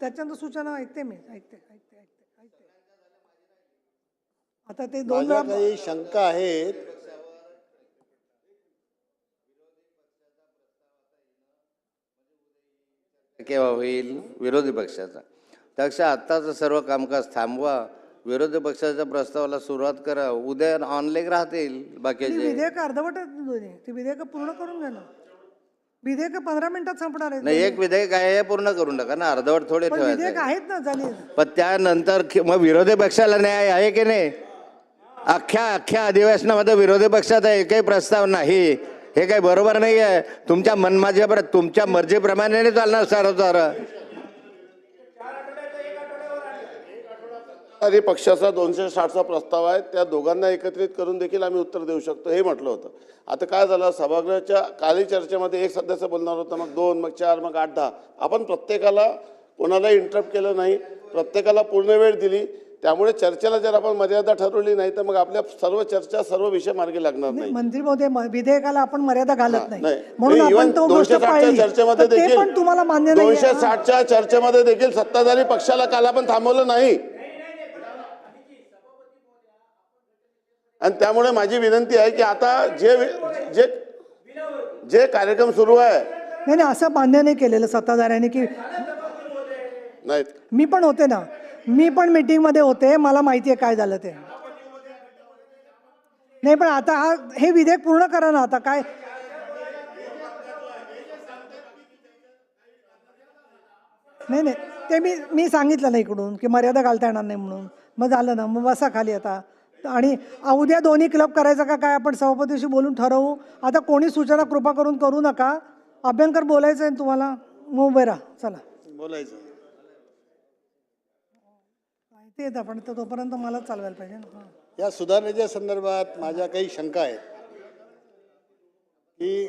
त्याच्यानंतर सूचना ऐकते मी, ऐकते. आता ते 2 माझ्या काही शंका आहेत. केव्हा होईल विरोधी पक्षाचा? त्यापेक्षा आत्ताचं सर्व कामकाज थांबवा, विरोधी पक्षाच्या प्रस्तावाला सुरुवात करा. उद्या ऑनलाईन राहतील बाकीचे. विधेयक अर्धवट आहेत दोन्ही, ते विधेयक पूर्ण करून घ्या ना. विधेयक 15 मिनिटात संपणार आहेत. नाही, एक विधेयक आहे हे पूर्ण करून टाका ना, अर्धवट थोडे पण विधेयक ठेवायचं. आहेत ना झाली. पण त्यानंतर मग विरोधी पक्षाला न्याय आहे की नाही? अख्ख्या अधिवेशनामध्ये विरोधी पक्षाचा एकही प्रस्ताव नाही, हे काही बरोबर नाही आहे. तुमच्या मनमाजीप्रमाणे, तुमच्या मर्जीप्रमाणे नाही चालणार सारं. आणि पक्षाचा 260चा प्रस्ताव आहे, त्या दोघांना एकत्रित करून देखील आम्ही उत्तर देऊ शकतो हे म्हटलं होतं. आता काय झालं, सभागृहाच्या काली चर्चेमध्ये एक सदस्य बोलणार होता, मग 2, मग 4, मग 8, 10. आपण प्रत्येकाला कोणालाही इंटरप्ट केलं नाही, प्रत्येकाला पूर्ण वेळ दिली. त्यामुळे चर्चेला जर आपण मर्यादा ठरवली नाही तर मग आपल्या सर्व चर्चा, सर्व विषय मार्गी लागणार नाही. मंत्री महोदय, विधेयकाला आपण मर्यादा घालत नाही, नाही. म्हणून आपण तो गोष्ट 260च्या पाळली. चर्चेमध्ये तर ते देखील पण तुम्हाला मान्य नाही. 260च्या चर्चेमध्ये देखील सत्ताधारी पक्षाला काल आपण थांबवलं नाही. आणि त्यामुळे माझी विनंती आहे की आता जे कार्यक्रम सुरू आहे, नाही, असं मान्य नाही केलेलं सत्ताधाऱ्यांनी की नाही. मी पण होते ना, मी पण मीटिंग मध्ये होते, मला माहिती आहे काय झालं ते. नाही, पण आता हे विधेयक पूर्ण करा ना. आता काय नाही, ते मी सांगितलं नाही इकडून की मर्यादा घालता येणार नाही म्हणून. मग झालं ना, मग बसा खाली आता. आणि उद्या दोन्ही क्लब करायचं का काय आपण सभापतीशी बोलून ठरवू. आता कोणी सूचना कृपा करून करू नका. अभ्यंकर बोलायचं आहे तुम्हाला, मग उभे राहा. चला बोलायचं. माहिती आहे आपण, तोपर्यंत मलाच चालवायला पाहिजे ना. या सुधारणेच्या संदर्भात माझ्या काही शंका आहेत की